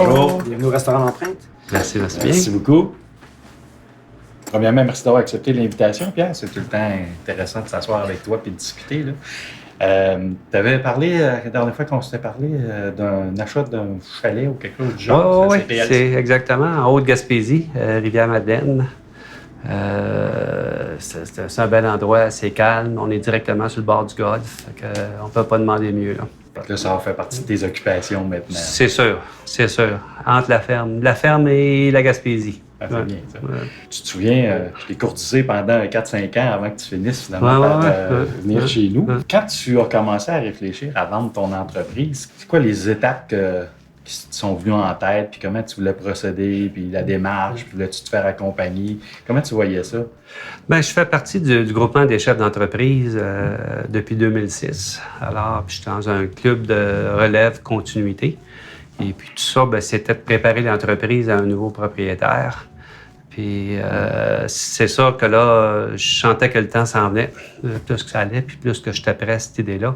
Bonjour, bienvenue au restaurant L'Empreinte. Merci bien. Merci beaucoup. Premièrement, merci d'avoir accepté l'invitation, Pierre. C'est tout le temps intéressant de s'asseoir avec toi et de discuter. Tu avais parlé, la dernière fois qu'on s'était parlé, d'un achat d'un chalet ou quelque chose du genre. Oui, c'est exactement en Haute-Gaspésie, Rivière-Madeleine. C'est un bel endroit, assez calme. On est directement sur le bord du golfe. On ne peut pas demander mieux. Là, ça va faire partie de tes occupations maintenant. C'est sûr. Entre la ferme et la Gaspésie. Ah, c'est bien, ça. Ouais. Tu te souviens, je t'ai courtisé pendant 4-5 ans avant que tu finisses finalement par venir chez nous. Quand tu as commencé à réfléchir à vendre ton entreprise, c'est quoi les étapes qui te sont venues en tête, puis comment tu voulais procéder, puis la démarche, puis voulais-tu te faire accompagner? Comment tu voyais ça? Bien, je fais partie du groupement des chefs d'entreprise depuis 2006. Alors, puis je suis dans un club de relève continuité. Et puis tout ça, bien, c'était de préparer l'entreprise à un nouveau propriétaire. Puis c'est ça que là, je sentais que le temps s'en venait. Plus que ça allait, puis plus que j'étais prêt à cette idée-là.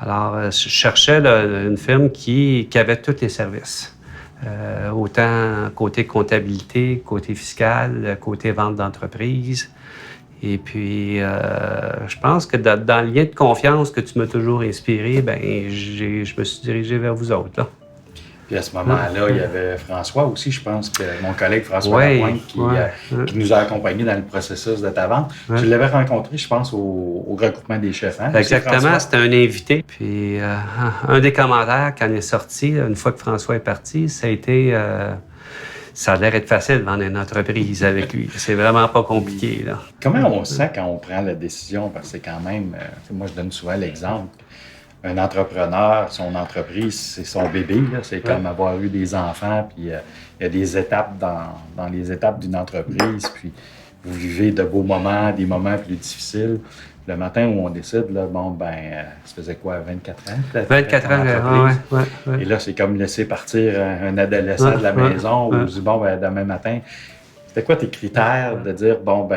Alors, je cherchais une firme qui avait tous les services. Autant côté comptabilité, côté fiscal, côté vente d'entreprise. Et puis, je pense que dans le lien de confiance que tu m'as toujours inspiré, bien, je me suis dirigé vers vous autres, là. Puis à ce moment-là, il y avait François aussi, je pense que mon collègue François Lapointe qui nous a accompagnés dans le processus de ta vente. Tu l'avais rencontré, je pense, au regroupement des chefs. Hein? Exactement, c'était un invité. Puis un des commentaires qui en est sorti, une fois que François est parti, ça a été... ça a l'air d'être facile de vendre une entreprise avec lui. C'est vraiment pas compliqué, là. Comment on sent quand on prend la décision? Parce que c'est quand même... moi, je donne souvent l'exemple. Un entrepreneur, son entreprise, c'est son bébé. Là. C'est comme avoir eu des enfants, puis il y a des étapes dans les étapes d'une entreprise, puis vous vivez de beaux moments, des moments plus difficiles. Le matin où on décide, là, ça faisait quoi, 24 ans? 24 ans, oui. Et là, c'est comme laisser partir un adolescent de la maison, où on dit, demain matin... C'était quoi tes critères de dire,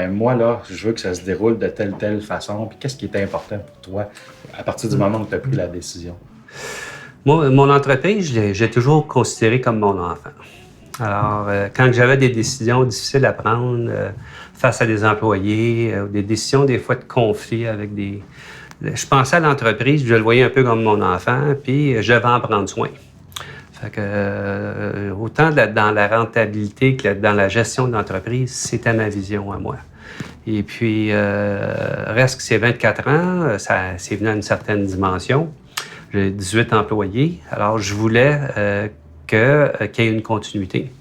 moi, là, je veux que ça se déroule de telle façon, puis qu'est-ce qui était important pour toi à partir du moment où tu as pris la décision? Moi, mon entreprise, j'ai toujours considéré comme mon enfant. Alors, quand j'avais des décisions difficiles à prendre face à des employés, des décisions des fois de conflit avec des... Je pensais à l'entreprise, je le voyais un peu comme mon enfant, puis je devais en prendre soin. Fait que, autant dans la rentabilité que dans la gestion de l'entreprise, c'était ma vision à moi. Et puis, reste que c'est 24 ans, c'est venu à une certaine dimension. J'ai 18 employés, alors je voulais qu'il y ait une continuité.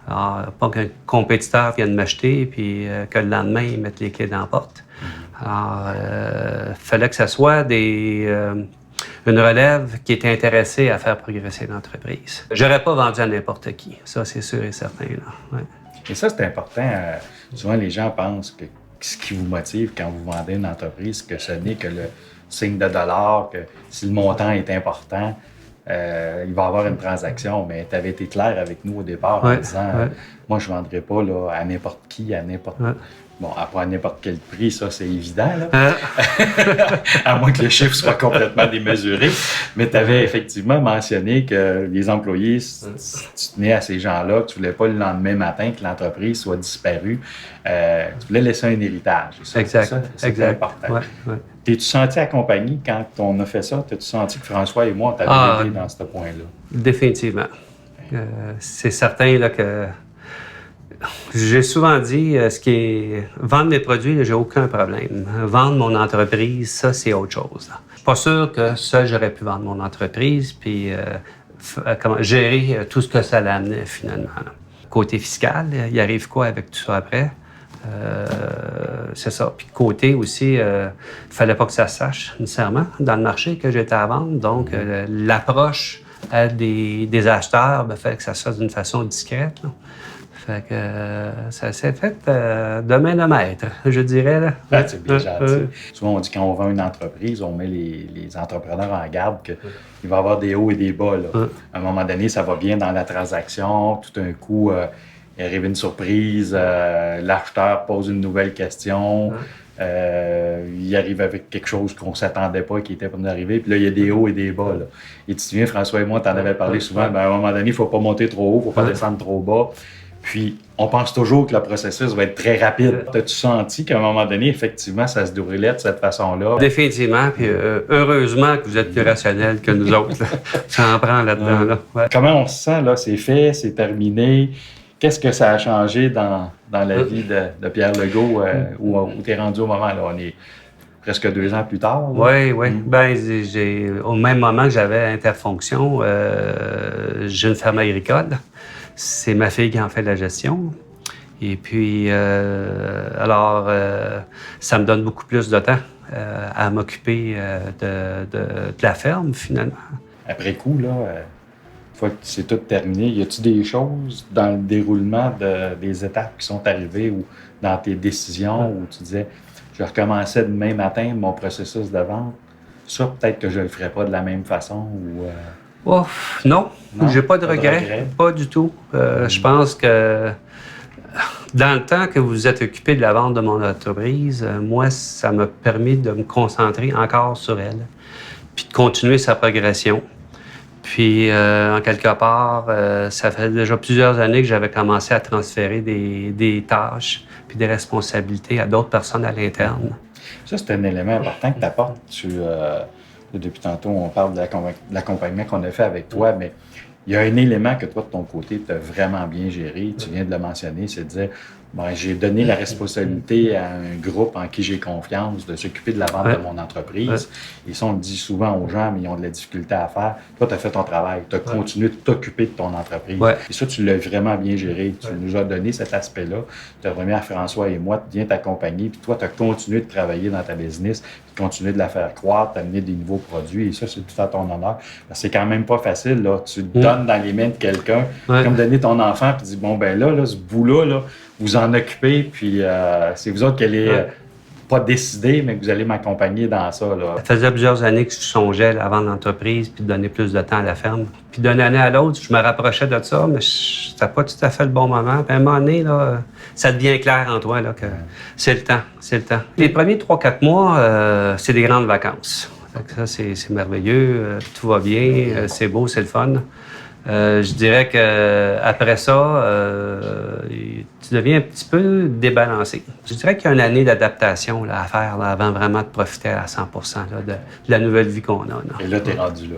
Alors, pas qu'un compétiteur vienne m'acheter puis que le lendemain, il mette les clés dans la porte. Alors, il fallait que ce soit une relève qui était intéressée à faire progresser l'entreprise. J'aurais pas vendu à n'importe qui. Ça, c'est sûr et certain. Là. Ouais. Et ça, c'est important. Souvent, les gens pensent que ce qui vous motive quand vous vendez une entreprise, que ce n'est que le signe de dollar, que si le montant est important, il va y avoir une transaction. Mais tu avais été clair avec nous au départ en disant moi, je ne vendrai pas là, à n'importe qui, à n'importe... Bon, pas à n'importe quel prix, ça, c'est évident, là. À moins que les chiffres soient complètement démesurés. Mais tu avais effectivement mentionné que les employés, tu tenais à ces gens-là, que tu ne voulais pas le lendemain matin que l'entreprise soit disparue. Tu voulais laisser un héritage. Ça, c'est important. T'es-tu senti accompagné quand on a fait ça? T'as-tu senti que François et moi, on t'avait aidé dans ce point-là? Définitivement. C'est certain là, que... J'ai souvent dit, vendre mes produits, j'ai aucun problème. Vendre mon entreprise, ça, c'est autre chose. Là. Je suis pas sûr que seul, j'aurais pu vendre mon entreprise puis gérer tout ce que ça l'amenait finalement. Là. Côté fiscal, il arrive quoi avec tout ça après? C'est ça. Puis côté aussi, il fallait pas que ça se sache nécessairement dans le marché que j'étais à vendre. Donc, l'approche à des acheteurs fait que ça se fasse d'une façon discrète. Là. Fait que ça s'est fait de main de maître, je dirais. Là. C'est bien gentil. Souvent, on dit quand on vend une entreprise, on met les entrepreneurs en garde qu'il va y avoir des hauts et des bas. Là. À un moment donné, ça va bien dans la transaction. Tout d'un coup, il arrive une surprise. L'acheteur pose une nouvelle question. Il arrive avec quelque chose qu'on ne s'attendait pas, qui était pour nous arriver. Puis là, il y a des hauts et des bas. Là. Et tu te souviens, François et moi, tu en avais parlé souvent. Ben, à un moment donné, il ne faut pas monter trop haut, il ne faut pas descendre trop bas. Puis, on pense toujours que le processus va être très rapide. As-tu senti qu'à un moment donné, effectivement, ça se déroulait de cette façon-là? Définitivement. Puis, heureusement que vous êtes plus rationnel que nous autres. Là. Ça en prend là-dedans. Là. Ouais. Comment on se sent, là? C'est fait, c'est terminé. Qu'est-ce que ça a changé dans la vie de Pierre Legault où tu es rendu au moment? Là, on est presque 2 ans plus tard. Oui, oui. Ben, au même moment que j'avais Interfonction, j'ai une ferme agricole. C'est ma fille qui en fait la gestion. Et puis, ça me donne beaucoup plus de temps à m'occuper de la ferme, finalement. Après coup, là, une fois que c'est tout terminé, y a-t-il des choses dans le déroulement des étapes qui sont arrivées ou dans tes décisions où tu disais, je recommençais demain matin mon processus de vente, ça, peut-être que je le ferais pas de la même façon ou... Oh, non, j'ai pas de regrets, pas du tout. Je pense que dans le temps que vous êtes occupé de la vente de mon entreprise, moi, ça m'a permis de me concentrer encore sur elle, puis de continuer sa progression. Puis, en quelque part, ça fait déjà plusieurs années que j'avais commencé à transférer des tâches puis des responsabilités à d'autres personnes à l'interne. Ça, c'est un élément important que tu apportes. Depuis tantôt, on parle de l'accompagnement qu'on a fait avec toi, mais il y a un élément que toi, de ton côté, tu as vraiment bien géré. Tu viens de le mentionner, c'est de dire, j'ai donné la responsabilité à un groupe en qui j'ai confiance de s'occuper de la vente de mon entreprise. Et ça, on le dit souvent aux gens, mais ils ont de la difficulté à faire. Toi, tu as fait ton travail. Tu as continué de t'occuper de ton entreprise. Et ça, tu l'as vraiment bien géré. Tu nous as donné cet aspect-là. Tu as remis à François et moi, viens t'accompagner. Puis toi, tu as continué de travailler dans ta business, de continuer de la faire croître, d'amener des nouveaux produits. Et ça, c'est tout à ton honneur. C'est quand même pas facile. Là. Tu te donnes dans les mains de quelqu'un, comme donner ton enfant, puis dis, bon, ben là, ce bout-là, vous en occupez, puis c'est vous autres qui allez pas décider, mais que vous allez m'accompagner dans ça. Là. Ça faisait plusieurs années que je songeais à vendre l'entreprise puis de donner plus de temps à la ferme. Puis d'une année à l'autre, je me rapprochais de ça, mais c'était pas tout à fait le bon moment. Puis à un moment donné, là, ça devient clair en toi là, que c'est le temps, c'est le temps. Les premiers 3-4 mois, c'est des grandes vacances. Ça, c'est merveilleux, tout va bien, c'est beau, c'est le fun. Je dirais qu'après ça, tu deviens un petit peu débalancé. Je dirais qu'il y a une année d'adaptation là, à faire là, avant vraiment de profiter à 100% là, de la nouvelle vie qu'on a. Là. Et là, tu es rendu là.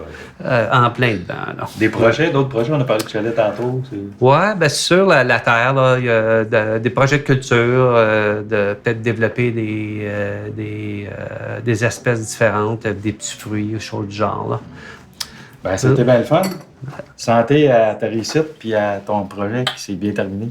En plein dedans. Là. Des projets, d'autres projets? On a parlé de chalet tantôt. Oui, bien sûr, la terre, là, il y a des projets de culture, de peut-être développer des espèces différentes, des petits fruits, choses du genre. Là. Ben, c'était bien le fun. Santé à ta réussite puis à ton projet qui s'est bien terminé.